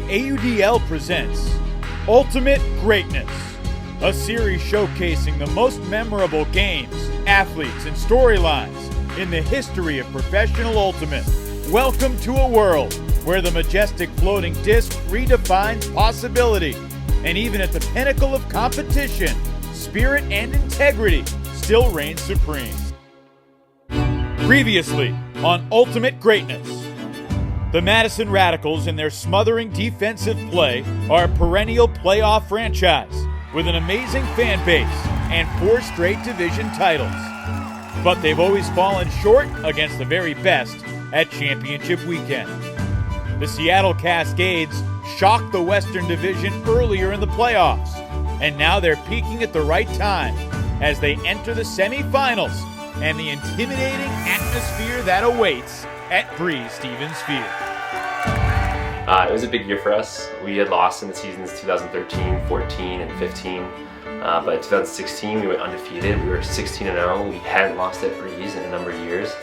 AUDL presents Ultimate Greatness, a series showcasing the most memorable games, athletes, and storylines in the history of professional Ultimate. Welcome to a world where the majestic floating disc redefines possibility, and even at the pinnacle of competition, spirit and integrity still reign supreme. Previously on Ultimate Greatness, the Madison Radicals and their smothering defensive play are a perennial playoff franchise with an amazing fan base and 4 straight division titles. But they've always fallen short against the very best at championship weekend. The Seattle Cascades shocked the Western Division earlier in the playoffs, and now they're peaking at the right time as they enter the semifinals and the intimidating atmosphere that awaits at Breese Stevens Field. It was a big year for us. We had lost in the seasons 2013, 14, and 15. But 2016, we went undefeated. We were 16-0. We hadn't lost at Breese in a number of years.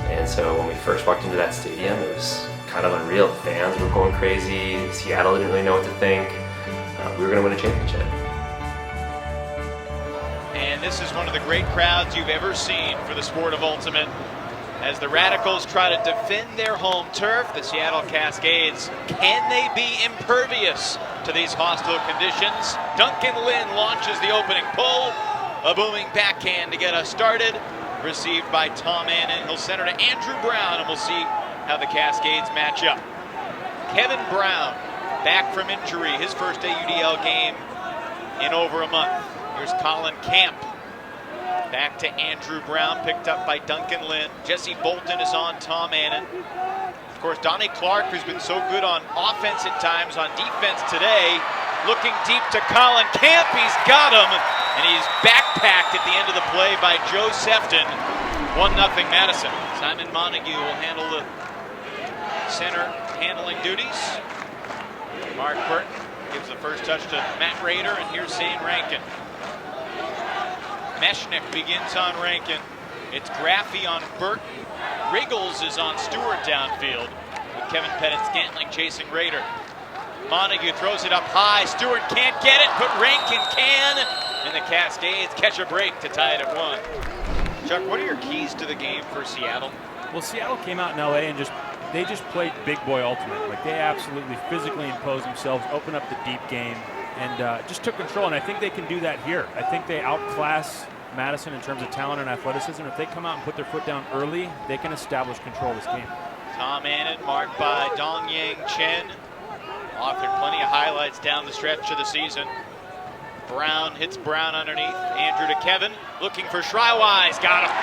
And so when we first walked into that stadium, it was kind of unreal. The fans were going crazy. Seattle didn't really know what to think. We were going to win a championship. And this is one of the great crowds you've ever seen for the sport of Ultimate. As the Radicals try to defend their home turf, the Seattle Cascades, can they be impervious to these hostile conditions? Duncan Lynn launches the opening pull. A booming backhand to get us started. Received by Tom Annan. He'll center to Andrew Brown, and we'll see how the Cascades match up. Kevin Brown, back from injury, his first AUDL game in over a month. Here's Colin Camp. Back to Andrew Brown, picked up by Duncan Lynn. Jesse Bolton is on Tom Annan. Of course, Donnie Clark, who's been so good on offense at times, on defense today, looking deep to Colin Camp. He's got him, and he's backpacked at the end of the play by Joe Sefton. 1-0 Madison. Simon Montague will handle the center handling duties. Mark Burton gives the first touch to Matt Rader, and here's Zane Rankin. Mechanix begins on Rankin. It's Graffy on Burton. Riggles is on Stewart downfield, with Kevin Pettit-Scantling chasing Rader. Montague throws it up high. Stewart can't get it, but Rankin can. And the Cascades catch a break to tie it at 1. Chuck, what are your keys to the game for Seattle? Well, Seattle came out in LA and they just played big boy ultimate. Like, they absolutely physically imposed themselves, opened up the deep game, and just took control. And I think they can do that here. I think they outclass Madison in terms of talent and athleticism. If they come out and put their foot down early, they can establish control of this game. Tom Annan, marked by Dong Yang Chen. Authored plenty of highlights down the stretch of the season. Brown hits Brown underneath. Andrew to Kevin, looking for Schreiwise. Got him.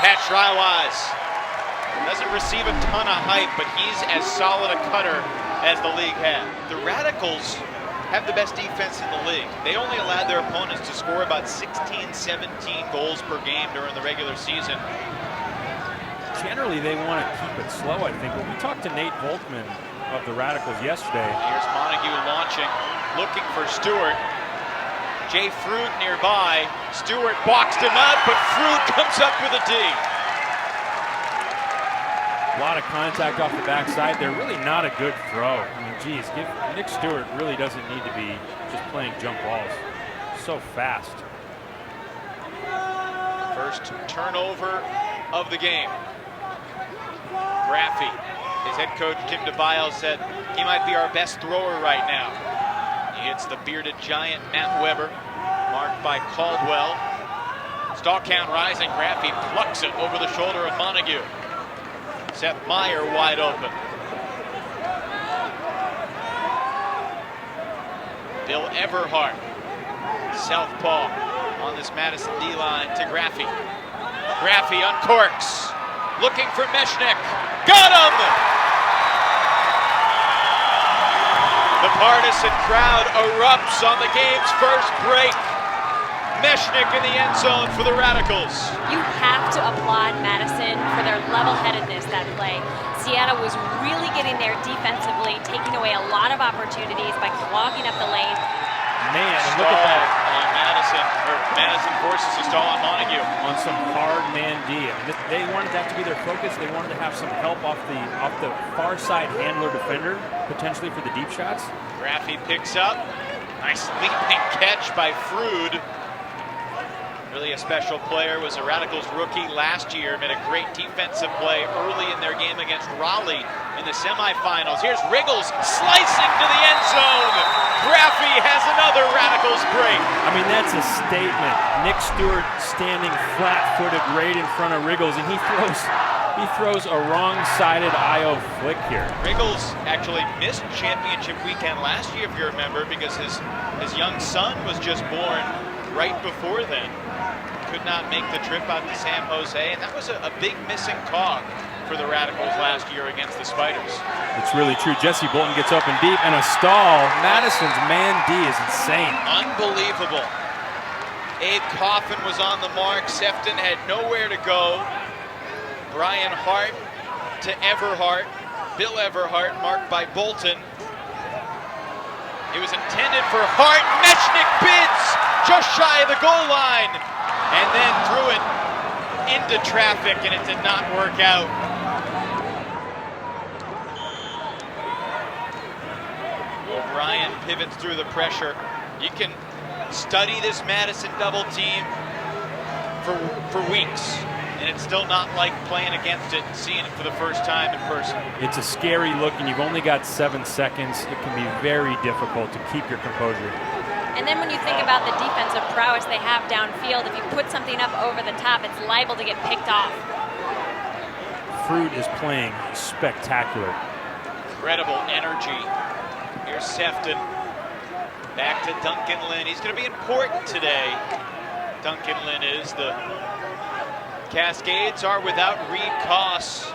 Pat Schreiwise doesn't receive a ton of hype, but he's as solid a cutter as the league has. The Radicals have the best defense in the league. They only allowed their opponents to score about 16, 17 goals per game during the regular season. Generally, they want to keep it slow, I think. When we talked to Nate Volkman of the Radicals yesterday. Here's Montague launching, looking for Stewart. Jay Fruit nearby. Stewart boxed him out, but Fruit comes up with a D. A lot of contact off the backside. They're really not a good throw. I mean, geez, Nick Stewart really doesn't need to be just playing jump balls. So fast. First turnover of the game. Graffy. His head coach, Tim DeBile, said he might be our best thrower right now. He hits the bearded giant, Matt Weber, marked by Caldwell. Stalk count rising. Graffy plucks it over the shoulder of Montague. Seth Meyer wide open. Bill Everhart, southpaw on this Madison D-line to Graffy. Graffy uncorks, looking for Mechanix. Got him! The partisan crowd erupts on the game's first break. Mechanix in the end zone for the Radicals. You have to applaud Madison for their level-headedness that play. Seattle was really getting there defensively, taking away a lot of opportunities by clogging up the lane. Man, and Stall look at that. on Madison, or Madison forces a stall on Montague. On some hard man D. I mean, they wanted that to be their focus. They wanted to have some help off the far side handler defender, potentially for the deep shots. Raffy picks up. Nice leaping catch by Frood. Really a special player, was a Radicals rookie last year, made a great defensive play early in their game against Raleigh in the semifinals. Here's Riggles slicing to the end zone. Raffy has another Radicals break. I mean, that's a statement. Nick Stewart standing flat-footed right in front of Riggles, and he throws a wrong-sided IO flick here. Riggles actually missed championship weekend last year, if you remember, because his young son was just born right before then. Could not make the trip out to San Jose, and that was a big missing cog for the Radicals last year against the Spiders. It's really true. Jesse Bolton gets open deep, and a stall. Madison's man D is insane. Unbelievable. Abe Coffin was on the mark. Sefton had nowhere to go. Brian Hart to Everhart. Bill Everhart marked by Bolton. It was intended for Hart. Mechanix bids just shy of the goal line, and then threw it into traffic, and it did not work out. O'Brien pivots through the pressure. You can study this Madison double team for weeks, and it's still not like playing against it and seeing it for the first time in person. It's a scary look, and you've only got 7 seconds. It can be very difficult to keep your composure. And then when you think about the defensive prowess they have downfield, if you put something up over the top, it's liable to get picked off. Frood is playing spectacular. Incredible energy. Here's Sefton. Back to Duncan Lynn. He's going to be important today. Duncan Lynn is. The Cascades are without Reed Koss,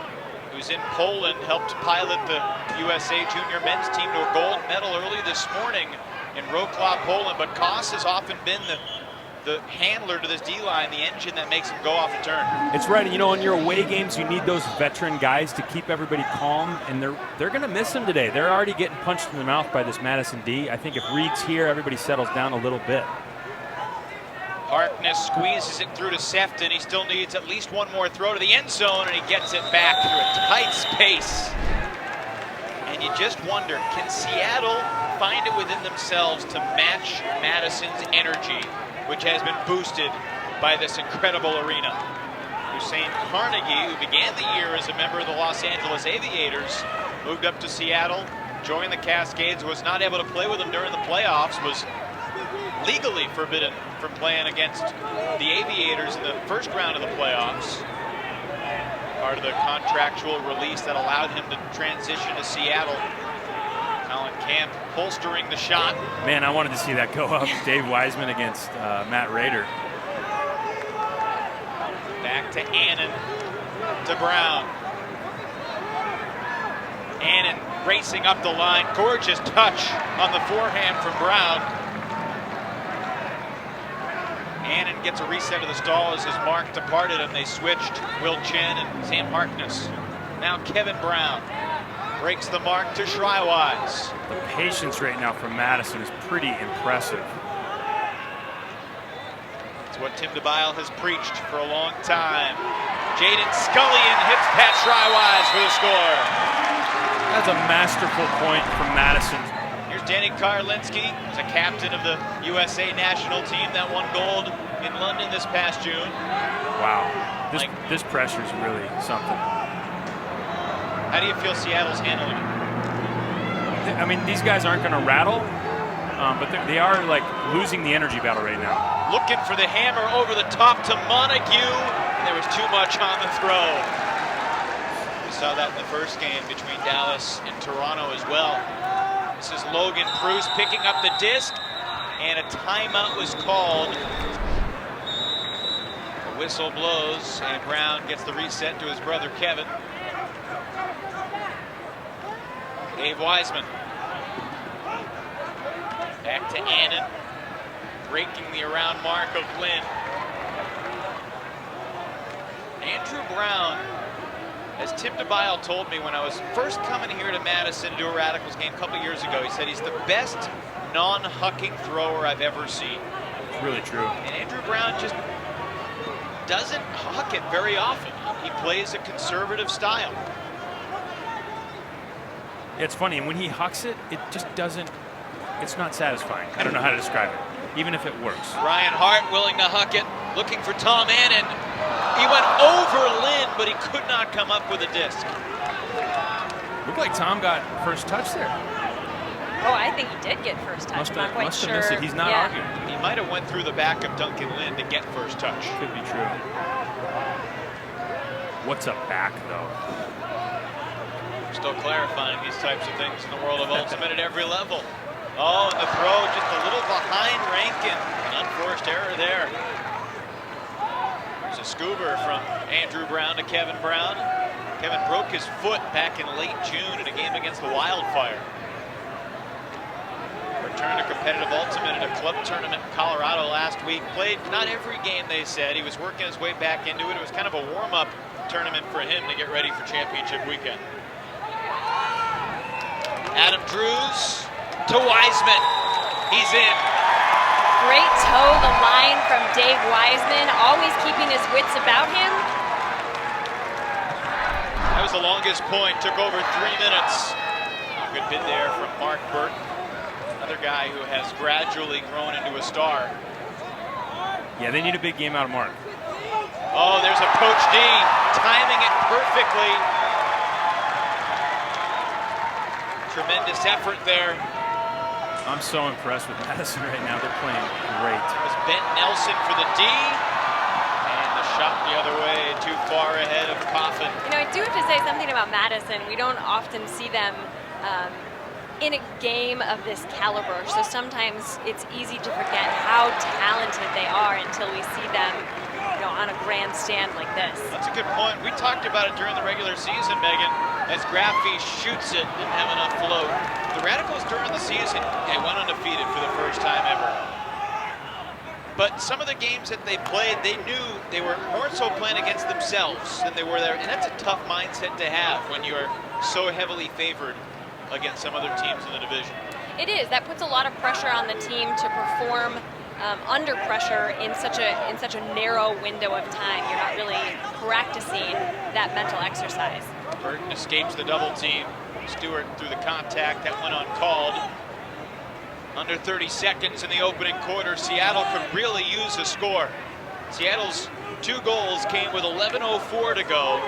who's in Poland, helped pilot the USA junior men's team to a gold medal early this morning in Wrocław, Poland. But Koss has often been the handler to this D-line, the engine that makes him go off the turn. It's right, and you know, in your away games, you need those veteran guys to keep everybody calm, and they're going to miss him today. They're already getting punched in the mouth by this Madison D. I think if Reed's here, everybody settles down a little bit. Harkness squeezes it through to Sefton. He still needs at least one more throw to the end zone, and he gets it back through a tight space. And you just wonder, can Seattle find it within themselves to match Madison's energy, which has been boosted by this incredible arena? Hussein Carnegie, who began the year as a member of the Los Angeles Aviators, moved up to Seattle, joined the Cascades, was not able to play with them during the playoffs, was legally forbidden from playing against the Aviators in the first round of the playoffs. Part of the contractual release that allowed him to transition to Seattle. Colin Camp holstering the shot. Man, I wanted to see that go up. Dave Wiseman against Matt Rader. Back to Annan, to Brown. Annan racing up the line. Gorgeous touch on the forehand from Brown. Annan gets a reset of the stall as his mark departed, and they switched Will Chen and Sam Harkness. Now Kevin Brown breaks the mark to Schreiwise. The patience right now from Madison is pretty impressive. It's what Tim DeBile has preached for a long time. Jaden Scullion hits Pat Schreiwise for the score. That's a masterful point from Madison. Here's Danny Karlinski, who's a captain of the USA national team that won gold in London this past June. Wow, this pressure is really something. How do you feel Seattle's handling it? I mean, these guys aren't going to rattle, but they are like losing the energy battle right now. Looking for the hammer over the top to Montague, and there was too much on the throw. We saw that in the first game between Dallas and Toronto as well. This is Logan Preuss picking up the disc, and a timeout was called. The whistle blows, and Brown gets the reset to his brother Kevin. Dave Wiseman. Back to Annan, breaking the around mark of Lynn. Andrew Brown As Tim DeBile told me when I was first coming here to Madison to do a Radicals game a couple years ago, he said he's the best non-hucking thrower I've ever seen. It's really true. And Andrew Brown just doesn't huck it very often. He plays a conservative style. It's funny, and when he hucks it, it just doesn't, it's not satisfying. I don't know how to describe it, even if it works. Ryan Hart willing to huck it, looking for Tom Annan. He went over Lynn, but he could not come up with a disc. Looked like Tom got first touch there. Oh, I think he did get first touch. I'm not quite must sure. have missed it. He's not arguing. He might have went through the back of Duncan Lynn to get first touch. Could be true. What's a back, though? Still clarifying these types of things in the world of Ultimate at every level. Oh, and the throw just a little behind Rankin. An unforced error there. There's a scoober from Andrew Brown to Kevin Brown. Kevin broke his foot back in late June in a game against the Wildfire. Returned to competitive Ultimate at a club tournament in Colorado last week. Played not every game, they said. He was working his way back into it. It was kind of a warm-up tournament for him to get ready for championship weekend. Adam Drews to Wiseman. He's in. Great toe the line from Dave Wiseman, always keeping his wits about him. That was the longest point, took over 3 minutes. Good bid there from Mark Burton, another guy who has gradually grown into a star. Yeah, they need a big game out of Mark. Oh, there's a Coach D, timing it perfectly. Tremendous effort there. I'm so impressed with Madison right now. They're playing great. It was Ben Nelson for the D. And the shot the other way, too far ahead of Coffin. You know, I do have to say something about Madison. We don't often see them in a game of this caliber. So sometimes it's easy to forget how talented they are until we see them, you know, on a grandstand like this. That's a good point. We talked about it during the regular season, Megan, as Graffi shoots it and have enough float. The Radicals during the season, they went undefeated for the first time ever. But some of the games that they played, they knew they were more so playing against themselves than they were there. And that's a tough mindset to have when you are so heavily favored against some other teams in the division. It is. That puts a lot of pressure on the team to perform under pressure in such a narrow window of time. You're not really practicing that mental exercise. Burton escapes the double team. Stewart through the contact that went uncalled. Under 30 seconds in the opening quarter, Seattle could really use a score. Seattle's 2 goals came with 11:04 to go,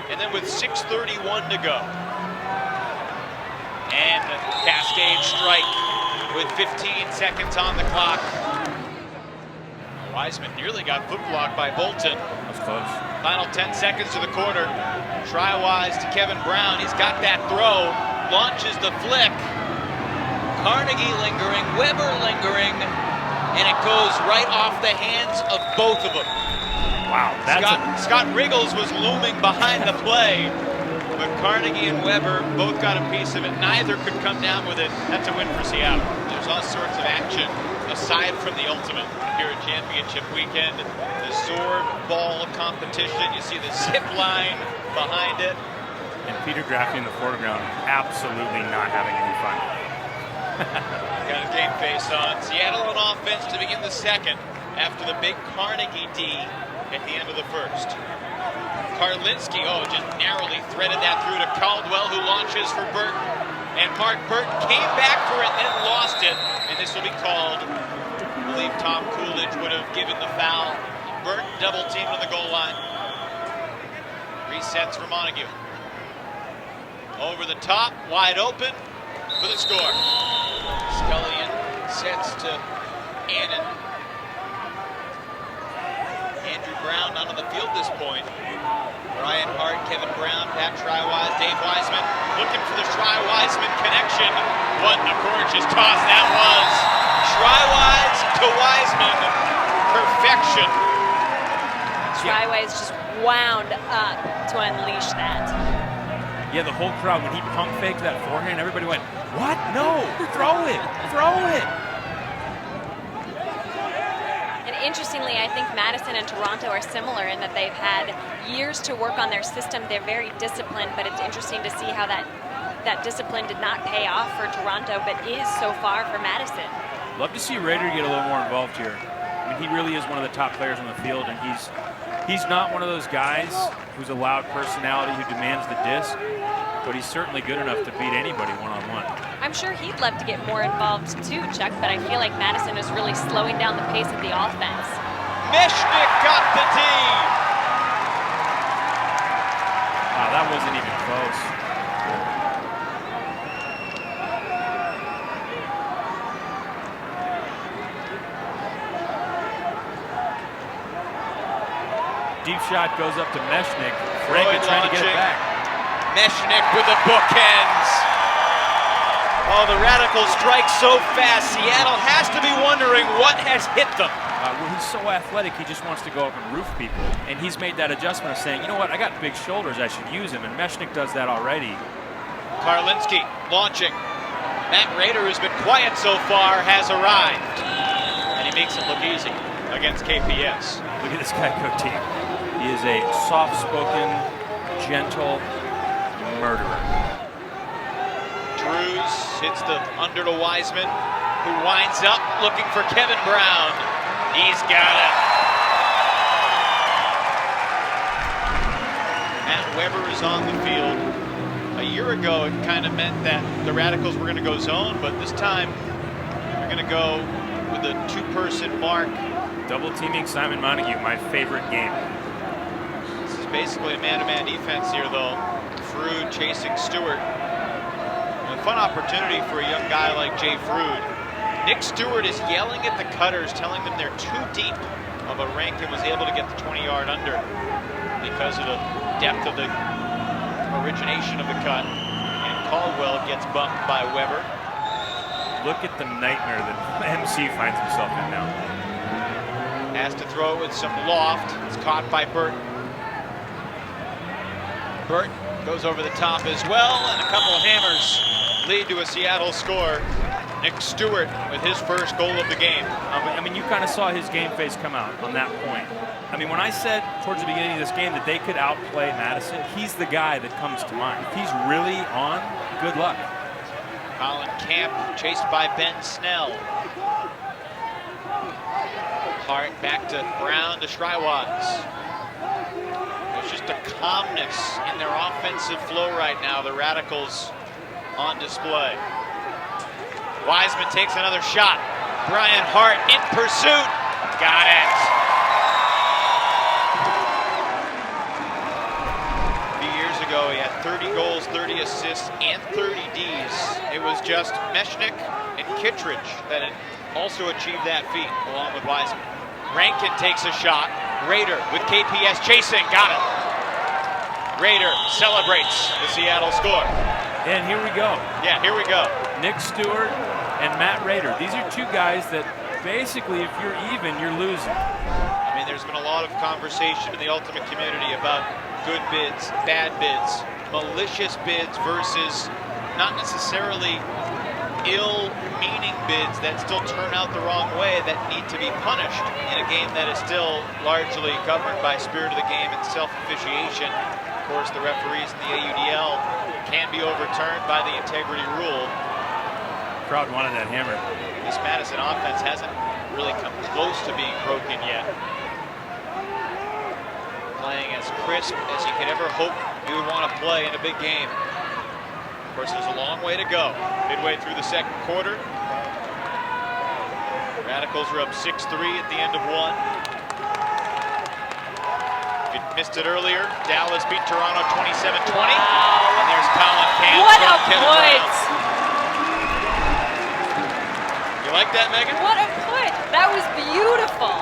and then with 6:31 to go. And the Cascades strike with 15 seconds on the clock. Wiseman nearly got foot blocked by Bolton. That's close. Final 10 seconds to the quarter. Try-wise to Kevin Brown. He's got that throw. Launches the flick. Carnegie lingering, Weber lingering, and it goes right off the hands of both of them. Wow. Scott Riggles was looming behind the play, but Carnegie and Weber both got a piece of it. Neither could come down with it. That's a win for Seattle. There's all sorts of action aside from the Ultimate here at Championship Weekend. The Zorb ball competition. You see the zip line behind it. And Peter Graffi in the foreground, absolutely not having any fun. Got a game face on. Seattle on offense to begin the second after the big Carnegie D at the end of the first. Karlinski, just narrowly threaded that through to Caldwell, who launches for Burton. And Mark Burton came back for it, then lost it. And this will be called. I believe Tom Coolidge would have given the foul. Burton double teamed on the goal line. Resets for Montague. Over the top, wide open for the score. Scullion sets to Annan. Andrew Brown not on the field this point. Ryan Hart, Kevin Brown, Pat Try-Wise, Dave Wiseman looking for the Try-Wiseman connection. What a gorgeous toss that was. Try-Wise to Wiseman. Perfection. Try-Wise just wound up to unleash that. Yeah, the whole crowd, when he pump faked that forehand, everybody went, what? No, throw it, throw it. And interestingly, I think Madison and Toronto are similar in that they've had years to work on their system. They're very disciplined, but it's interesting to see how that discipline did not pay off for Toronto, but is so far for Madison. Love to see Raider get a little more involved here. I mean, he really is one of the top players on the field, and he's not one of those guys who's a loud personality who demands the disc, but he's certainly good enough to beat anybody one-on-one. I'm sure he'd love to get more involved too, Chuck, but I feel like Madison is really slowing down the pace of the offense. Mechanix got the D. Wow, that wasn't even close. Deep shot goes up to Mechanix. Frank trying to get it back. Mechanix with the bookends. Oh, the Radicals strike so fast. Seattle has to be wondering what has hit them. Well, he's so athletic, he just wants to go up and roof people. And he's made that adjustment of saying, you know what, I got big shoulders, I should use them. And Mechanix does that already. Karlinski launching. Matt Raider, who's been quiet so far, has arrived. And he makes it look easy against KPS. Look at this guy, Cote. He is a soft-spoken, gentle murderer. Drews hits the under to Wiseman, who winds up looking for Kevin Brown. He's got it. Matt Weber is on the field. A year ago, it kind of meant that the Radicals were going to go zone, but this time they're going to go with a two-person mark. Double teaming Simon Montague, my favorite game. This is basically a man-to-man defense here, though. Frood chasing Stewart. A fun opportunity for a young guy like Jay Frood. Nick Stewart is yelling at the cutters, telling them they're too deep. Although Rankin was able to get the 20-yard under because of the depth of the origination of the cut. And Caldwell gets bumped by Weber. Look at the nightmare that MC finds himself in now. Has to throw it with some loft. It's caught by Burton. Burton goes over the top as well, and a couple of hammers lead to a Seattle score. Nick Stewart with his first goal of the game. I mean, you kind of saw his game face come out on that point. I mean, when I said towards the beginning of this game that they could outplay Madison, he's the guy that comes to mind. If he's really on, good luck. Colin Camp chased by Ben Snell. Hart back to Brown to Schreiwatz. There's just a calmness in their offensive flow right now. The Radicals on display. Wiseman takes another shot. Brian Hart in pursuit. Got it. A few years ago, he had 30 goals, 30 assists, and 30 Ds. It was just Mechanix and Kittredge that had also achieved that feat, along with Wiseman. Rankin takes a shot. Raider with KPS chasing. Got it. Raider celebrates the Seattle score. And here we go. Yeah, here we go. Nick Stewart and Matt Raider. These are two guys that basically, if you're even, you're losing. I mean, there's been a lot of conversation in the Ultimate community about good bids, bad bids, malicious bids versus not necessarily ill-meaning bids that still turn out the wrong way that need to be punished in a game that is still largely governed by spirit of the game and self-officiation. Of course, the referees in the AUDL can be overturned by the integrity rule. Crowd wanted that hammer. This Madison offense hasn't really come close to being broken yet. Playing as crisp as you could ever hope you would want to play in a big game. Of course, there's a long way to go. Midway through the second quarter. Radicals are up 6-3 at the end of one. If you missed it earlier, Dallas beat Toronto 27-20. Wow. And there's Colin Camp. What a point! You like that, Megan? What a put! That was beautiful.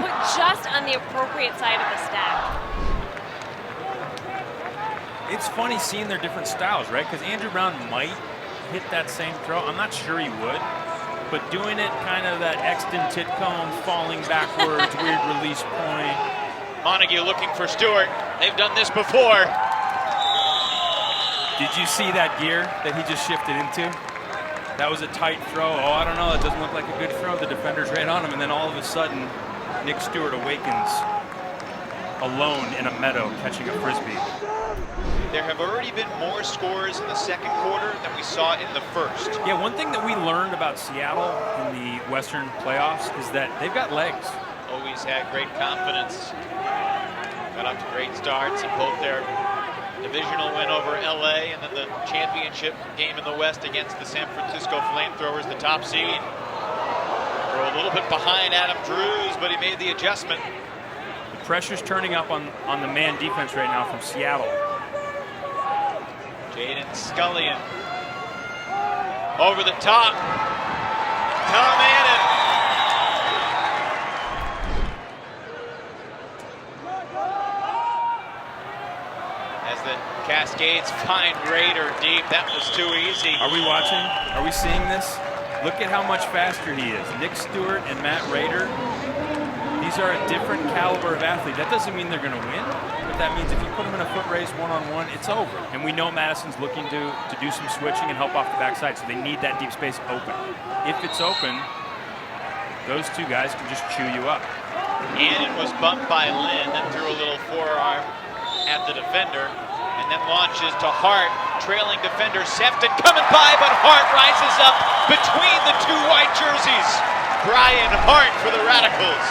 Put just on the appropriate side of the stack. It's funny seeing their different styles, right? Because Andrew Brown might hit that same throw. I'm not sure he would. But doing it kind of that Exton Titcomb, falling backwards, weird release point. Montague looking for Stewart. They've done this before. Did you see that gear that he just shifted into? That was a tight throw. Oh, I don't know. That doesn't look like a good throw. The defender's right on him, and then all of a sudden, Nick Stewart awakens alone in a meadow catching a Frisbee. There have already been more scores in the second quarter than we saw in the first. Yeah, one thing that we learned about Seattle in the Western playoffs is that they've got legs. Always had great confidence. Got off to great starts and both their divisional win over LA and then the championship game in the West against the San Francisco Flamethrowers, the top seed. They're a little bit behind Adam Drews, but he made the adjustment. The pressure's turning up on the man defense right now from Seattle. Jaden Scullion over the top. Tom Annan. As the Cascades find Raider deep. That was too easy. Are we watching? Are we seeing this? Look at how much faster he is. Nick Stewart and Matt Raider. These are a different caliber of athlete. That doesn't mean they're going to win, but that means if you put them in a foot race one-on-one, it's over. And we know Madison's looking to do some switching and help off the backside, so they need that deep space open. If it's open, those two guys can just chew you up. Annan was bumped by Lynn and threw a little forearm at the defender, and then launches to Hart, trailing defender Sefton coming by, but Hart rises up between the two white jerseys. Brian Hart for the Radicals.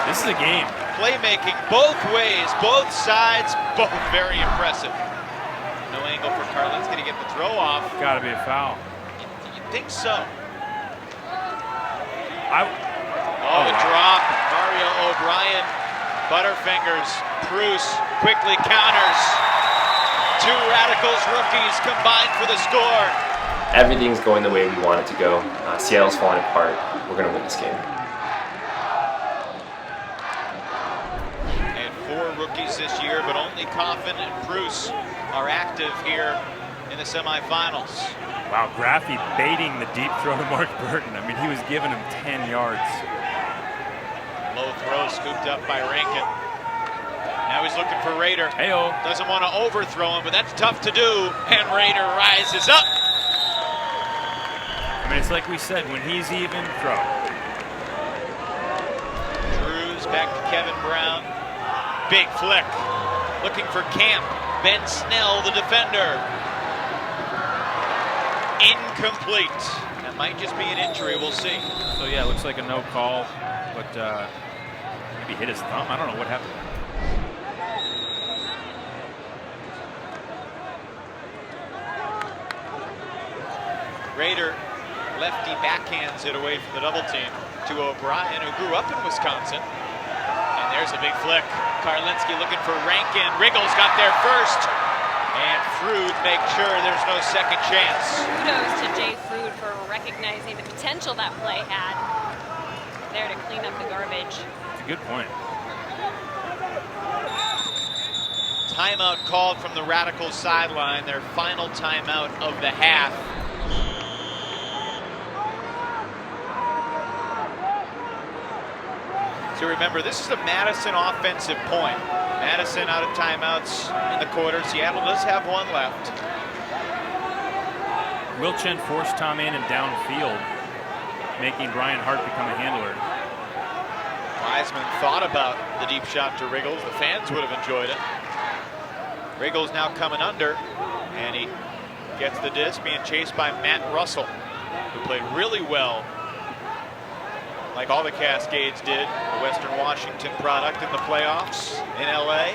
This is a game. Playmaking both ways, both sides, both very impressive. No angle for Karlinski to get the throw off. Got to be a foul. You'd think so. The Drop. Mario O'Brien, Butterfingers, Bruce quickly counters. Two Radicals rookies combined for the score. Everything's going the way we want it to go. Seattle's falling apart. We're going to win this game. And 4 rookies this year, but only Coffin and Bruce are active here in the semifinals. Wow, Graffy baiting the deep throw to Mark Burton. I mean, he was giving him 10 yards. Low throw scooped up by Rankin. Now he's looking for Raider. Hey-oh. Doesn't want to overthrow him, but that's tough to do. And Raider rises up. I mean, it's like we said, when he's even, throw. Drews back to Kevin Brown. Big flick. Looking for Camp. Ben Snell, the defender. Incomplete. That might just be an injury. We'll see. So, yeah, it looks like a no call, but maybe hit his thumb. I don't know what happened. Raider lefty backhands it away from the double team to O'Brien, who grew up in Wisconsin. And there's a big flick. Karlinski looking for Rankin. Riggles got there first. And Frood makes sure there's no second chance. Kudos to Jay Frood for recognizing the potential that play had there to clean up the garbage. It's a good point. Timeout called from the Radicals sideline, their final timeout of the half. So remember, this is a Madison offensive point. Madison out of timeouts in the quarter. Seattle does have one left. Will Chen forced Tom Annan downfield, making Brian Hart become a handler. Wiseman thought about the deep shot to Riggles. The fans would have enjoyed it. Riggles now coming under, and he gets the disc, being chased by Matt Russell, who played really well, like all the Cascades did, the Western Washington product in the playoffs in LA.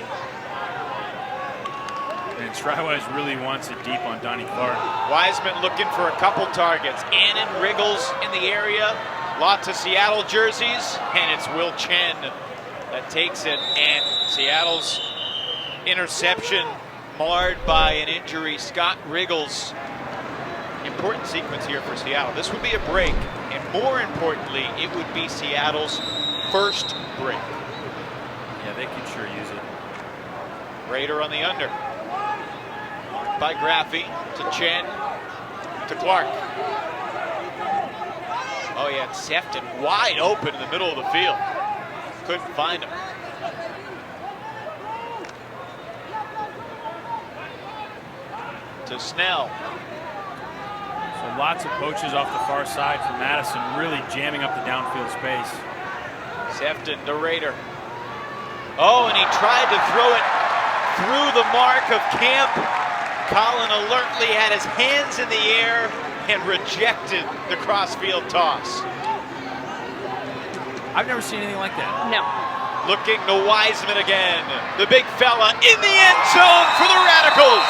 And Strywise really wants it deep on Donnie Clark. Wiseman looking for a couple targets. Annan, Riggles in the area. Lots of Seattle jerseys, and it's Will Chen that takes it. And Seattle's interception marred by an injury. Scott Riggles. Important sequence here for Seattle. This would be a break, and more importantly, it would be Seattle's first break. Yeah, they could sure use it. Raider on the under. By Graffy to Chen to Clark. Oh yeah, it's Sefton wide open in the middle of the field. Couldn't find him. To Snell. So lots of poaches off the far side for Madison, really jamming up the downfield space. Sefton to Raider. Oh, and he tried to throw it through the mark of Camp. Colin alertly had his hands in the air and rejected the crossfield toss. I've never seen anything like that. No. Looking to Wiseman again. The big fella in the end zone for the Radicals.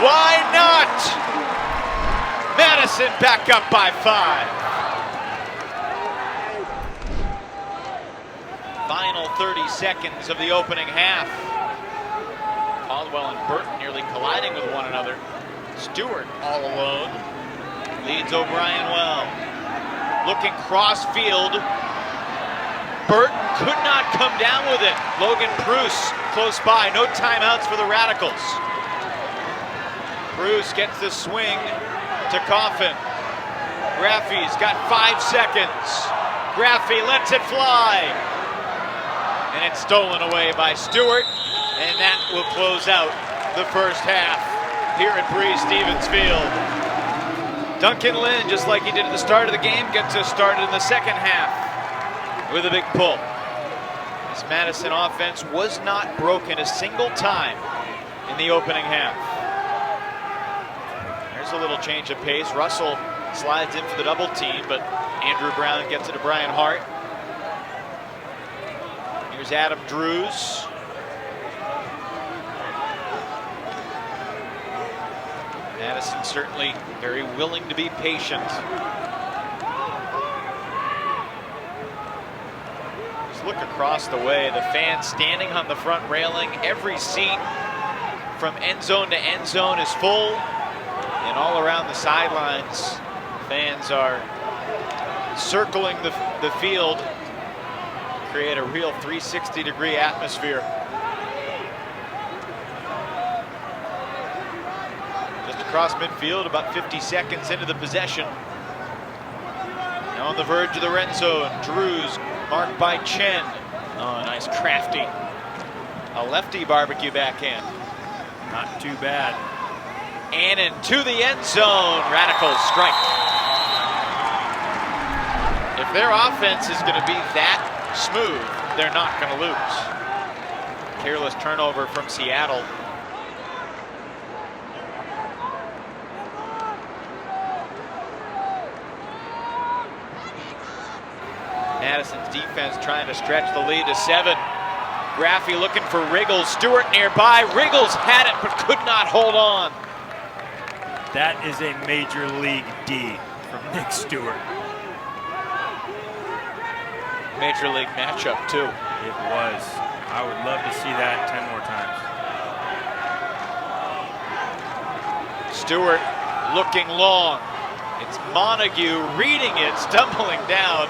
Why not? Madison back up by 5. Final 30 seconds of the opening half. Caldwell and Burton nearly colliding with one another. Stewart all alone. Leads O'Brien well. Looking cross field. Burton could not come down with it. Logan Bruce close by. No timeouts for the Radicals. Bruce gets the swing to Coffin. Graffy's got 5 seconds. Graffy lets it fly. And it's stolen away by Stewart. And that will close out the first half here at Breese Stevens Field. Duncan Lynn, just like he did at the start of the game, gets us started in the second half with a big pull. This Madison offense was not broken a single time in the opening half. There's a little change of pace. Russell slides in for the double team, but Andrew Brown gets it to Brian Hart. Here's Adam Drews. Madison certainly very willing to be patient. Just look across the way. The fans standing on the front railing. Every seat from end zone to end zone is full. And all around the sidelines, fans are circling the field to create a real 360-degree atmosphere. Across midfield, about 50 seconds into the possession. Now on the verge of the red zone, Drews marked by Chen. Oh, nice crafty. A lefty barbecue backhand. Not too bad. And into the end zone, Radicals strike. If their offense is going to be that smooth, they're not going to lose. Careless turnover from Seattle. Madison's defense trying to stretch the lead to 7. Graffy looking for Riggles. Stewart nearby. Riggles had it but could not hold on. That is a major league D from Nick Stewart. Major league matchup too. It was. I would love to see that 10 more times. Stewart looking long. It's Montague reading it, stumbling down.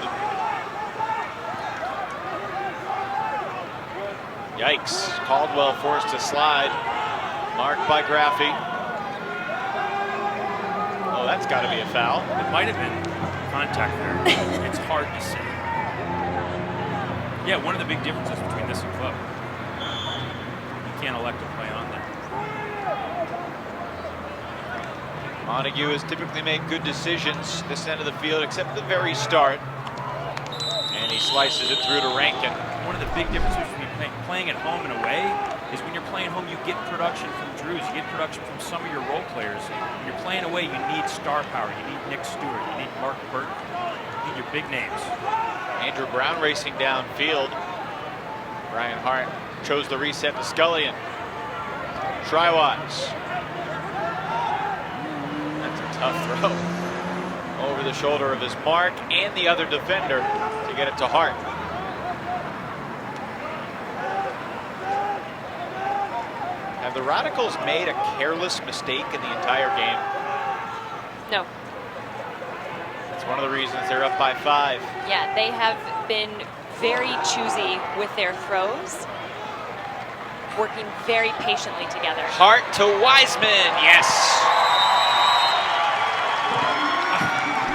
Yikes, Caldwell forced to slide. Marked by Graffy. Oh, that's got to be a foul. It might have been contact there. It's hard to see. Yeah, one of the big differences between this and club. You can't elect to play on there. Montague has typically made good decisions this end of the field, except at the very start. And he slices it through to Rankin. One of the big differences between playing at home and away is when you're playing home, you get production from Drews, you get production from some of your role players. When you're playing away, you need star power. You need Nick Stewart, you need Mark Burton, you need your big names. Andrew Brown racing downfield. Brian Hart chose the reset to Scullion. Try-wise. That's a tough throw. Over the shoulder of his mark and the other defender to get it to Hart. Have the Radicals made a careless mistake in the entire game? No. That's one of the reasons they're up by 5. Yeah, they have been very choosy with their throws, working very patiently together. Hart to Wiseman, yes.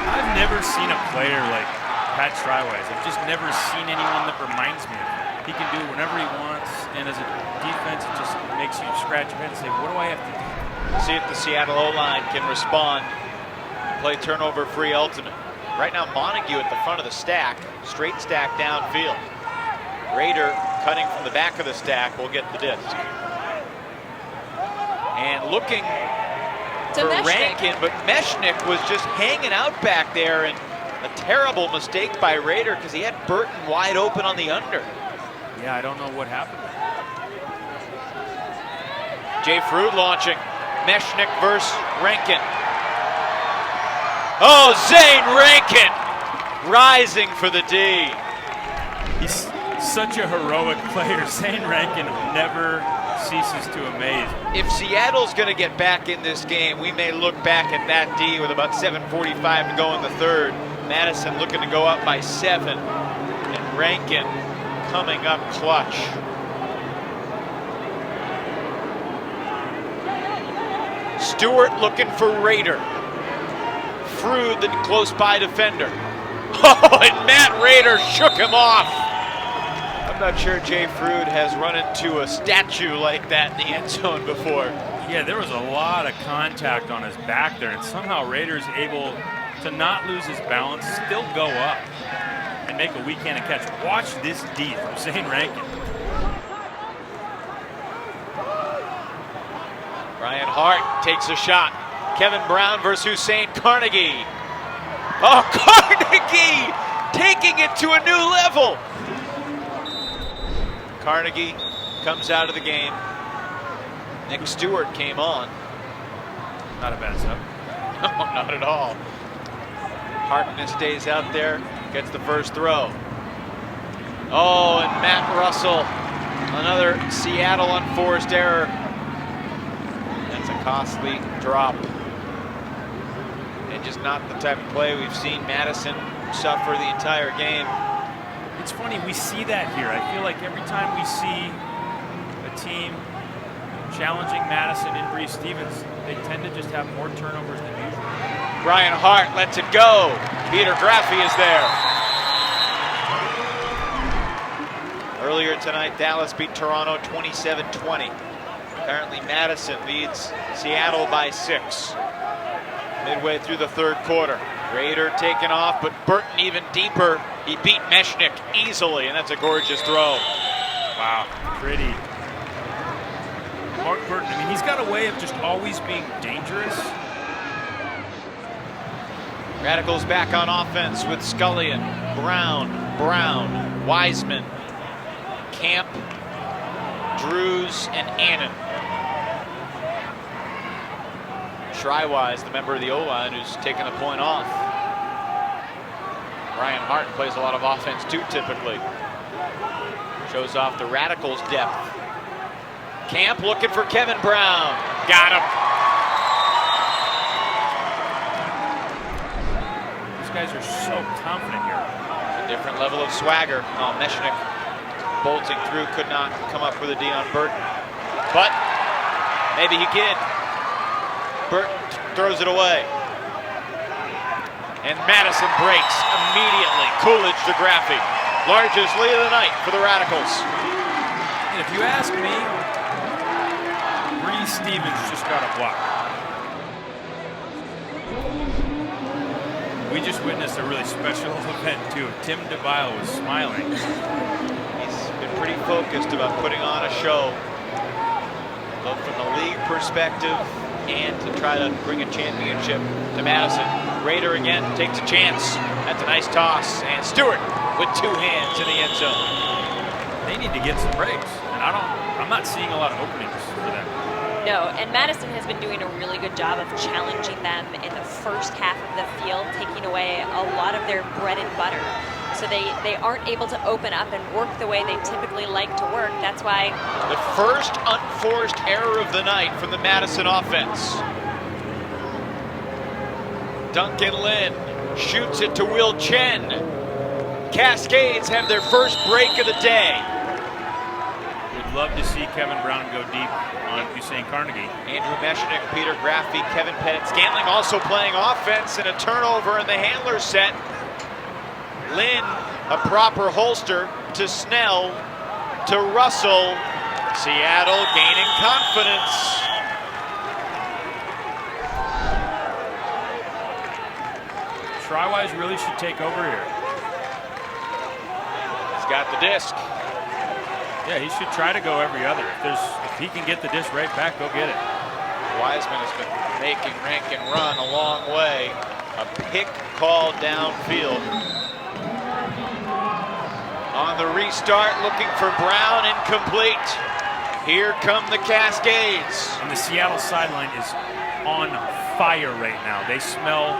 I've never seen a player like Pat Strywise. I've just never seen anyone that reminds me of him. He can do whatever he wants, and as a defense, it just makes you scratch your head and say, what do I have to do? See if the Seattle O-line can respond play turnover-free ultimate. Right now, Montague at the front of the stack, straight stack downfield. Raider cutting from the back of the stack will get the disc. And looking for Rankin, but Mechanix was just hanging out back there, and a terrible mistake by Raider because he had Burton wide open on the under. Yeah, I don't know what happened. Jay Frude launching. Mechanix versus Rankin. Oh, Zane Rankin rising for the D. He's such a heroic player. Zane Rankin never ceases to amaze. If Seattle's going to get back in this game, we may look back at that D with about 7:45 to go in the third. Madison looking to go up by 7, and Rankin coming up clutch. Stewart looking for Raider. Frude, the close by defender. Oh, and Matt Raider shook him off. I'm not sure Jay Frude has run into a statue like that in the end zone before. Yeah, there was a lot of contact on his back there, and somehow Raider's able to not lose his balance, still go up, and make a weak-handed catch. Watch this D from Zane Rankin. Ryan Hart takes a shot. Kevin Brown versus Hussein Carnegie. Oh, Carnegie taking it to a new level. Carnegie comes out of the game. Nick Stewart came on. Not a bad sub. No, not at all. Harkness stays out there, gets the first throw. Oh, and Matt Russell, another Seattle unforced error. That's a costly drop. And just not the type of play we've seen Madison suffer the entire game. It's funny, we see that here. I feel like every time we see a team challenging Madison and Breese Stevens, they tend to just have more turnovers than usual. Brian Hart lets it go. Peter Graffey is there. Earlier tonight, Dallas beat Toronto 27-20. Currently, Madison leads Seattle by 6. Midway through the third quarter. Raider taken off, but Burton even deeper. He beat Mechanix easily, and that's a gorgeous throw. Wow, pretty. Mark Burton, I mean, he's got a way of just always being dangerous. Radicals back on offense with Scullion, Brown, Wiseman, Camp, Drews, and Annan. Shrywise, the member of the O-line, who's taken a point off. Ryan Hart plays a lot of offense too, typically. Shows off the Radicals' depth. Camp looking for Kevin Brown. Got him. These guys are so confident here. It's a different level of swagger. Oh, Mechanix bolting through, could not come up with a D on Burton. But maybe he can. Burton throws it away. And Madison breaks immediately. Coolidge to Graffey. Largest lead of the night for the Radicals. And if you ask me, Breese Stevens just got a block. We just witnessed a really special event too. Tim DeBile was smiling. He's been pretty focused about putting on a show, both from the league perspective and to try to bring a championship to Madison. Raider again takes a chance. That's a nice toss. And Stewart with 2 hands in the end zone. They need to get some breaks. And I'm not seeing a lot of openings for them. No, and Madison has been doing a really good job of challenging them in the first half of the field, taking away a lot of their bread and butter. So they aren't able to open up and work the way they typically like to work. That's why the first unforced error of the night from the Madison offense. Duncan Lynn shoots it to Will Chen. Cascades have their first break of the day. We'd love to see Kevin Brown go deep on Hussein Carnegie. Andrew Mechanix, Peter Graffey, Kevin Pettit, Scantling also playing offense, and a turnover in the handler set. Lynn, a proper holster to Snell, to Russell. Seattle gaining confidence. Tri-Wise really should take over here. He's got the disc. Yeah, he should try to go every other. If he can get the disc right back, go get it. Wiseman has been making Rankin run a long way. A pick call downfield. On the restart, looking for Brown, incomplete. Here come the Cascades. And the Seattle sideline is on fire right now. They smell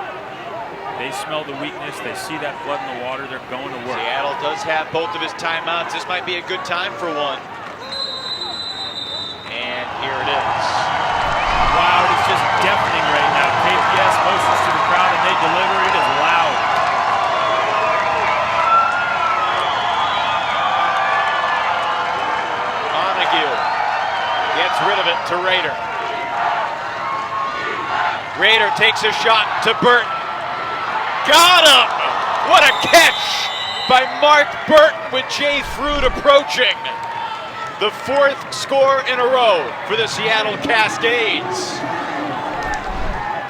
the weakness. They see that blood in the water. They're going to work. Seattle does have both of his timeouts. This might be a good time for one. And here it is. Wow, it is just deafening right now. KPS motions to the crowd and they deliver. It is loud. Montague gets rid of it to Rader. Rader takes a shot to Burton. Got him! What a catch by Mark Burton with Jay Fruit approaching. The 4th score in a row for the Seattle Cascades.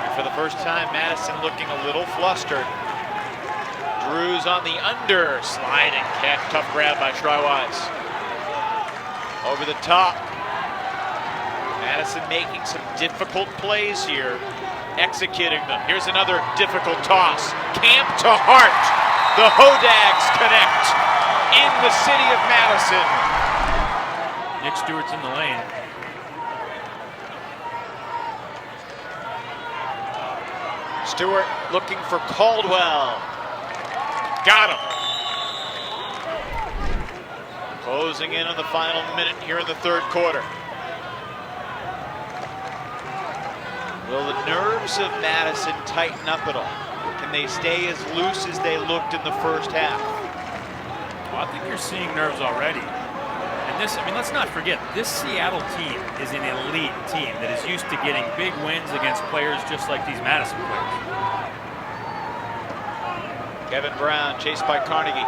And for the first time, Madison looking a little flustered. Drews on the under, sliding catch, tough grab by Tri-Wise. Over the top. Madison making some difficult plays here, executing them. Here's another difficult toss. Camp to Hart. The Hodags connect in the city of Madison. Nick Stewart's in the lane. Stewart looking for Caldwell. Got him. Closing in on the final minute here in the 3rd quarter. Will the nerves of Madison tighten up at all? Can they stay as loose as they looked in the first half? Well, I think you're seeing nerves already. Let's not forget, this Seattle team is an elite team that is used to getting big wins against players just like these Madison players. Kevin Brown chased by Carnegie.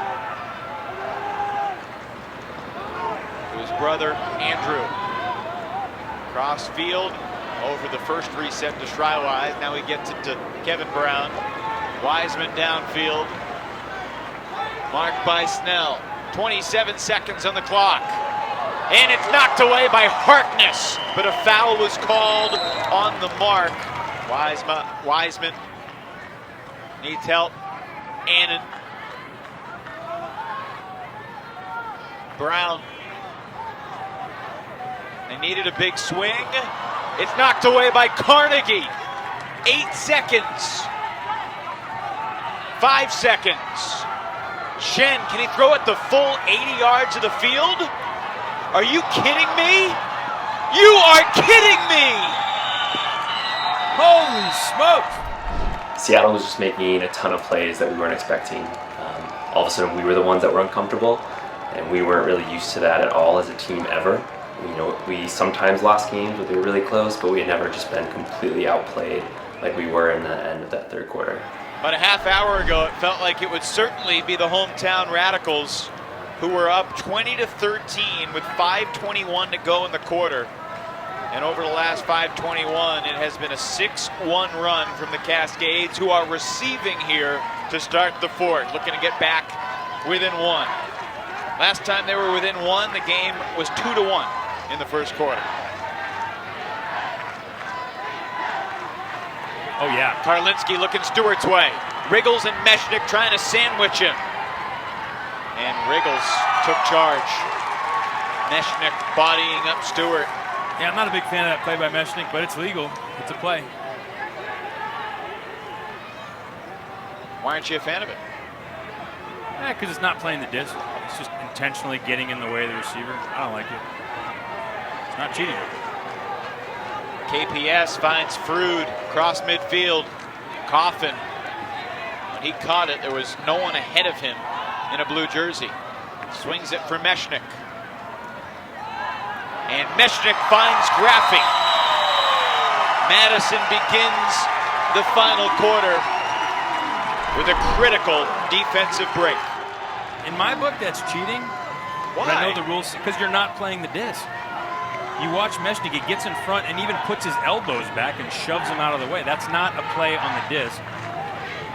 To his brother, Andrew. Cross field, over the first reset to Tri-Wise. Now he gets it to Kevin Brown. Wiseman downfield. Marked by Snell. 27 seconds on the clock. And it's knocked away by Harkness, but a foul was called on the mark. Wiseman needs help. Annan. Brown. They needed a big swing. It's knocked away by Carnegie. 8 seconds. 5 seconds. Shen, can he throw it the full 80 yards of the field? Are you kidding me? You are kidding me! Holy smokes! Seattle was just making a ton of plays that we weren't expecting. All of a sudden, we were the ones that were uncomfortable, and we weren't really used to that at all as a team ever. We sometimes lost games where they were really close, but we had never just been completely outplayed like we were in the end of that 3rd quarter. About a half hour ago, it felt like it would certainly be the hometown Radicals who were up 20-13 with 5:21 to go in the quarter. And over the last 5:21, it has been a 6-1 run from the Cascades, who are receiving here to start the 4th, looking to get back within 1. Last time they were within 1, the game was 2-1 in the 1st quarter. Oh yeah. Karlinski looking Stewart's way. Riggles and Mechanic trying to sandwich him. And Riggles took charge. Mechanic bodying up Stewart. Yeah, I'm not a big fan of that play by Mechanic, but it's legal. It's a play. Why aren't you a fan of it? Because it's not playing the disc. It's just intentionally getting in the way of the receiver. I don't like it. It's not cheating. KPS finds Frood across midfield. Coffin. When he caught it, there was no one ahead of him in a blue jersey. Swings it for Mechanic. And Mechanic finds Graffi. Madison begins the final quarter with a critical defensive break. In my book, that's cheating. Why? But I know the rules, because you're not playing the disc. You watch Mechanic, he gets in front and even puts his elbows back and shoves him out of the way. That's not a play on the disc.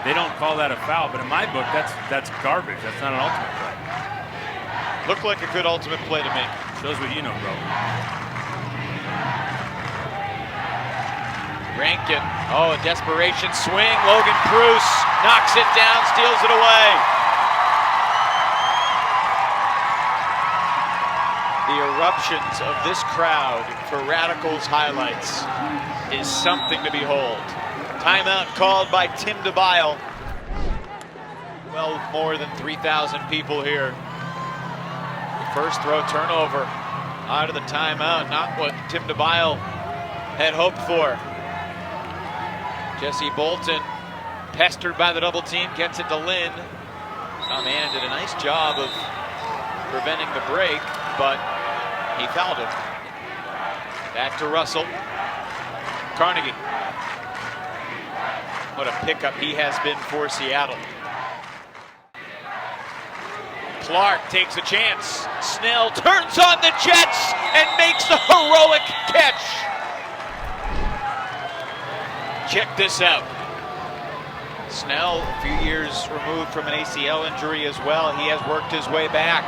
they don't call that a foul, but in my book, that's garbage. That's not an ultimate play. Looked like a good ultimate play to me. Shows what you know, bro. Rankin, a desperation swing. Logan Bruce knocks it down, steals it away. The eruptions of this crowd for Radicals highlights is something to behold. Timeout called by Tim DeBile. Well, more than 3,000 people here. First throw turnover out of the timeout, not what Tim DeBile had hoped for. Jesse Bolton, pestered by the double team, gets it to Lynn. Man did a nice job of preventing the break, but he fouled him. Back to Russell. Carnegie. What a pickup he has been for Seattle. Clark takes a chance. Snell turns on the Jets and makes the heroic catch. Check this out. Snell, a few years removed from an ACL injury as well. He has worked his way back.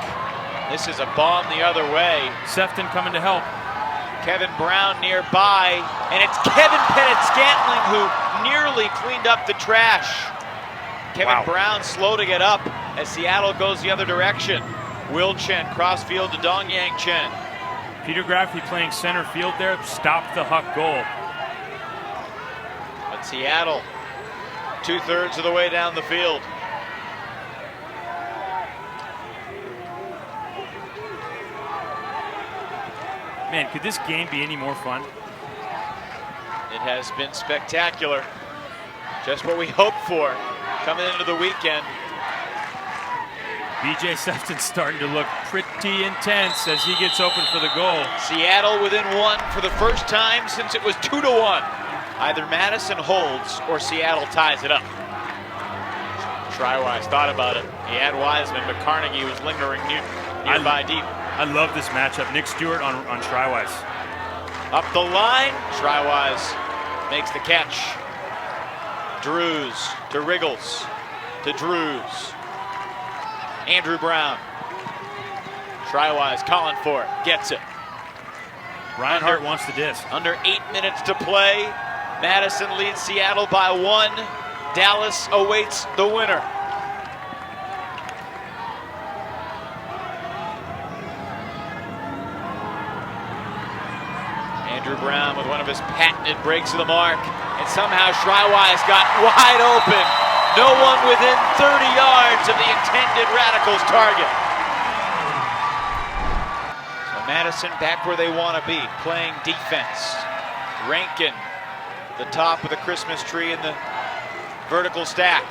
This is a bomb the other way. Sefton coming to help. Kevin Brown nearby, and it's Kevin Pettit-Scantling who nearly cleaned up the trash. Kevin Brown slow to get up as Seattle goes the other direction. Will Chen cross field to Dong Yang Chen. Peter Graffey playing center field there, stopped the Huck goal. But Seattle, 2/3 of the way down the field. Man, could this game be any more fun? It has been spectacular. Just what we hoped for coming into the weekend. BJ Sefton's starting to look pretty intense as he gets open for the goal. Seattle within one for the first time since it was 2-1. Either Madison holds or Seattle ties it up. Try-wise thought about it. He had Wiseman, but Carnegie was lingering nearby deep. I love this matchup. Nick Stewart on Try-wise. Up the line, Try-wise makes the catch. Drews to Riggles to Drews. Andrew Brown. Try-wise calling for it, gets it. Reinhardt wants the disc. Under 8 minutes to play. Madison leads Seattle by 1. Dallas awaits the winner. Andrew Brown with one of his patented breaks of the mark. And somehow Try-wise got wide open. No one within 30 yards of the intended Radicals target. So Madison back where they want to be, playing defense. Rankin, the top of the Christmas tree in the vertical stack.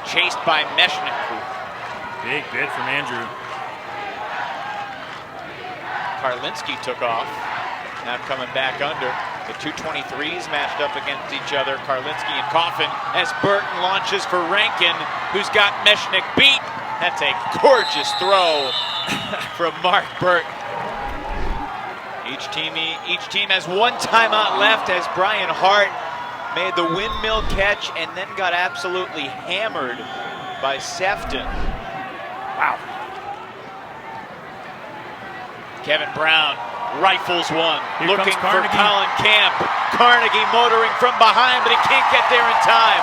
Chased by Mechanix. Big bid from Andrew. Karlinski took off. Now coming back under. The 223s matched up against each other. Karlinski and Coffin as Burton launches for Rankin, who's got Mechanix beat. That's a gorgeous throw from Mark Burton. Each team has one timeout left as Brian Hart made the windmill catch and then got absolutely hammered by Sefton. Wow. Kevin Brown rifles one, looking for Colin Camp. Carnegie motoring from behind, but he can't get there in time.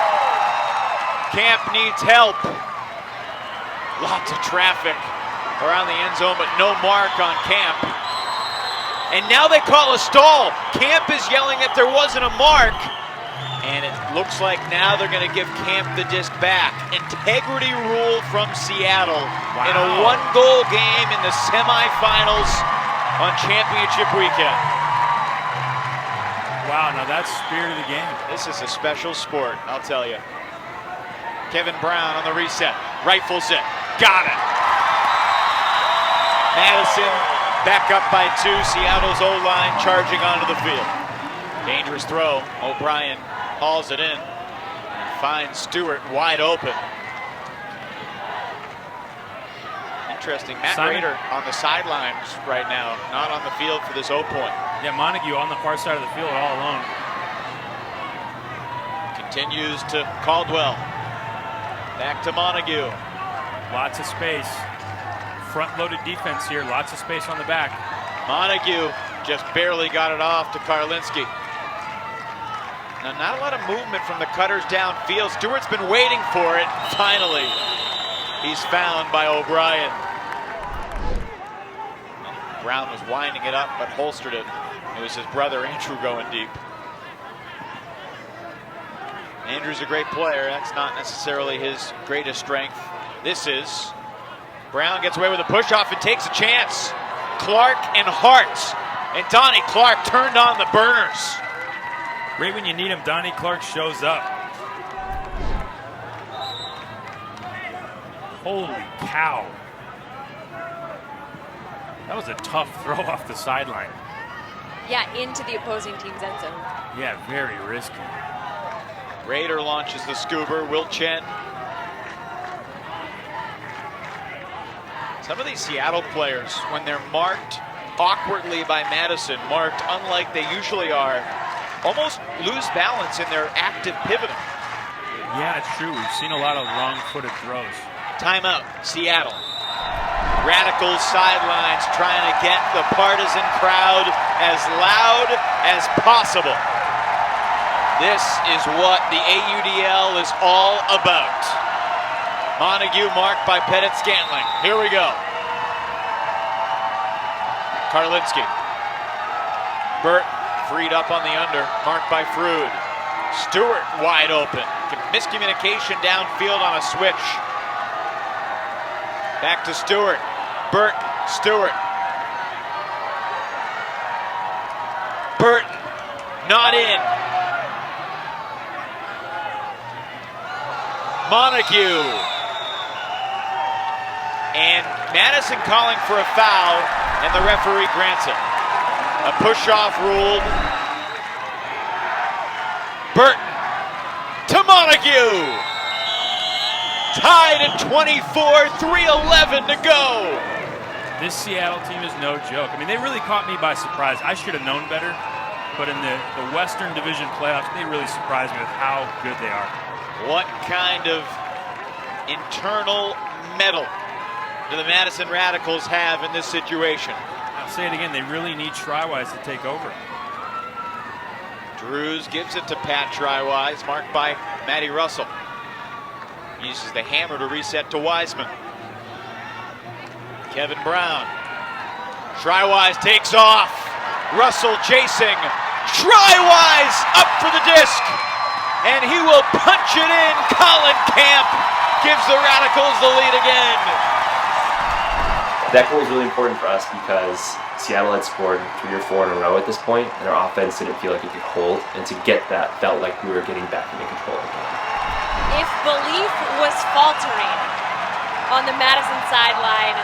Camp needs help. Lots of traffic around the end zone, but no mark on Camp. And now they call a stall. Camp is yelling that there wasn't a mark. And it looks like now they're going to give Camp the disc back. Integrity rule from Seattle in a one-goal game in the semifinals on championship weekend. Wow, now that's the spirit of the game. This is a special sport, I'll tell you. Kevin Brown on the reset, rifles it, got it. Madison back up by 2, Seattle's O-line charging onto the field. Dangerous throw, O'Brien hauls it in and finds Stewart wide open. Interesting, Matt Rader on the sidelines right now, not on the field for this O-point. Yeah, Montague on the far side of the field all alone. Continues to Caldwell. Back to Montague. Lots of space. Front-loaded defense here. Lots of space on the back. Montague just barely got it off to Karlinski. Now, not a lot of movement from the cutters downfield. Stewart's been waiting for it. Finally, he's found by O'Brien. Well, Brown was winding it up, but holstered it. It was his brother, Andrew, going deep. Andrew's a great player. That's not necessarily his greatest strength. This is. Brown gets away with a push-off and takes a chance. Clark and Hart. And Donnie Clark turned on the burners. Right when you need him, Donnie Clark shows up. Holy cow. That was a tough throw off the sideline. Yeah, into the opposing team's end zone. Yeah, very risky. Raider launches the Scuba. Will Chen. Some of these Seattle players, when they're marked awkwardly by Madison, marked unlike they usually are, almost lose balance in their active pivoting. Yeah, it's true. We've seen a lot of wrong-footed throws. Timeout, Seattle. Radicals sidelines trying to get the partisan crowd as loud as possible. This is what the AUDL is all about. Montague marked by Pettit Scantling. Here we go. Karlinski. Burt freed up on the under, marked by Frood. Stewart wide open. Miscommunication downfield on a switch. Back to Stewart. Burt, Stewart. Burton, not in. Montague. And Madison calling for a foul, and the referee grants it. A push-off ruled. Burton to Montague. Tied at 24, 3:11 to go. This Seattle team is no joke. I mean, they really caught me by surprise. I should have known better, but in the Western Division playoffs, they really surprised me with how good they are. What kind of internal mettle do the Madison Radicals have in this situation? I'll say it again, they really need Trywise to take over. Drews gives it to Pat Trywise, marked by Matty Russell. Uses the hammer to reset to Wiseman. Kevin Brown. Trywise takes off. Russell chasing. Trywise up for the disc. And he will punch it in. Colin Camp gives the Radicals the lead again. That goal was really important for us because Seattle had scored 3 or 4 in a row at this point, and our offense didn't feel like it could hold. And to get that felt like we were getting back into control of the game. If belief was faltering on the Madison sideline,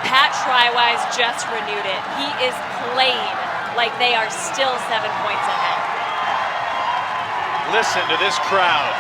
Pat Trywise just renewed it. He is playing like they are still 7 points ahead. Listen to this crowd.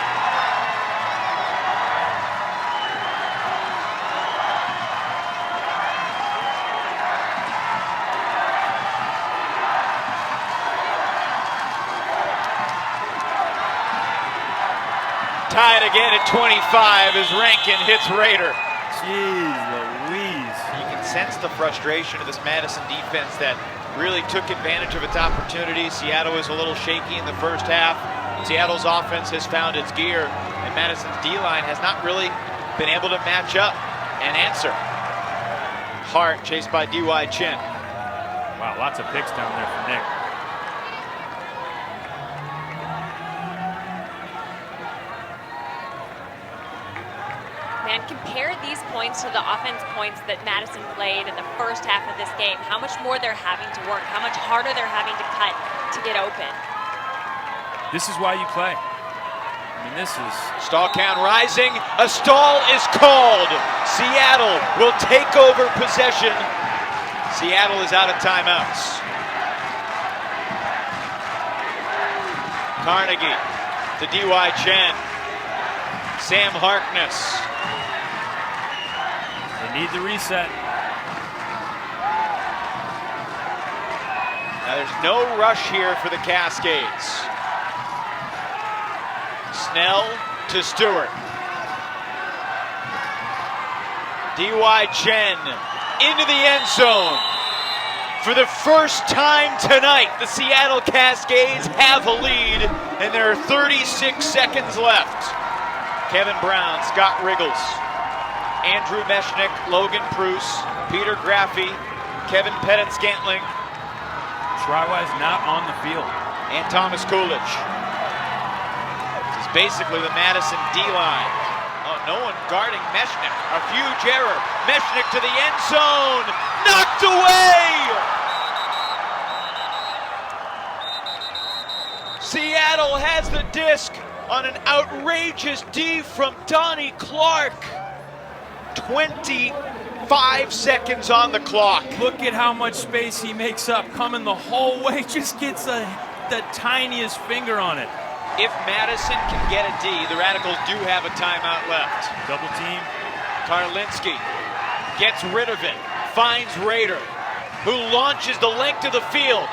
Tied again at 25 as Rankin hits Raider. Jeez Louise. You can sense the frustration of this Madison defense that really took advantage of its opportunity. Seattle was a little shaky in the first half. Seattle's offense has found its gear, and Madison's D-line has not really been able to match up and answer. Hart chased by D.Y. Chin. Wow, lots of picks down there for Nick. Man, compare these points to the offense points that Madison played in the first half of this game. How much more they're having to work, how much harder they're having to cut to get open. This is why you play. I mean, this is... Stall count rising. A stall is called. Seattle will take over possession. Seattle is out of timeouts. Carnegie to D.Y. Chen. Sam Harkness. They need the reset. Now there's no rush here for the Cascades. Snell to Stewart. D.Y. Chen into the end zone. For the first time tonight, the Seattle Cascades have a lead, and there are 36 seconds left. Kevin Brown, Scott Riggles, Andrew Mechanic, Logan Bruce, Peter Graffi, Kevin Pettit-Scantling. Try-wise not on the field. And Thomas Coolidge. This is basically the Madison D-line. Oh, no one guarding Mechanic. A huge error. Mechanic to the end zone. Knocked away! Seattle has the disc on an outrageous D from Donnie Clark. 25 seconds on the clock. Look at how much space he makes up coming the whole way. Just gets the tiniest finger on it. If Madison can get a D, the Radicals do have a timeout left. Double team. Karlinski gets rid of it, finds Rader, who launches the length of the field.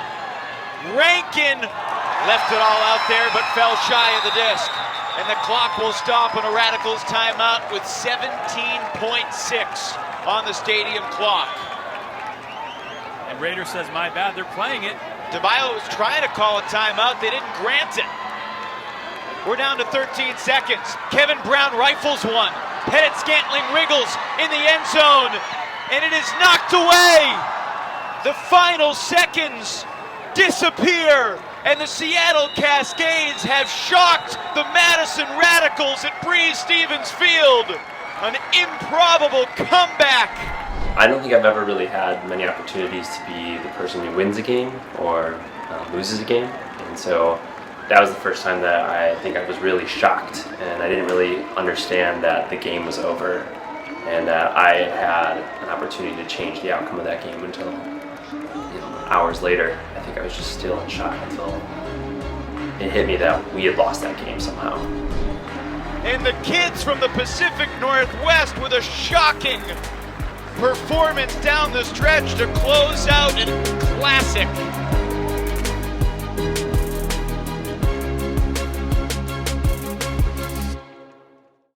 Rankin left it all out there, but fell shy of the disc. And the clock will stop on a Radicals timeout with 17.6 on the stadium clock. And Rader says, my bad, they're playing it. DeBio was trying to call a timeout, they didn't grant it. We're down to 13 seconds. Kevin Brown rifles one. Pettit-Scantling wriggles in the end zone, and it is knocked away. The final seconds disappear, and the Seattle Cascades have shocked the Madison Radicals at Breese Stevens Field. An improbable comeback. I don't think I've ever really had many opportunities to be the person who wins a game or loses a game, and so that was the first time that I think I was really shocked, and I didn't really understand that the game was over and that I had an opportunity to change the outcome of that game until hours later. I think I was just still in shock until it hit me that we had lost that game somehow. And the kids from the Pacific Northwest with a shocking performance down the stretch to close out a classic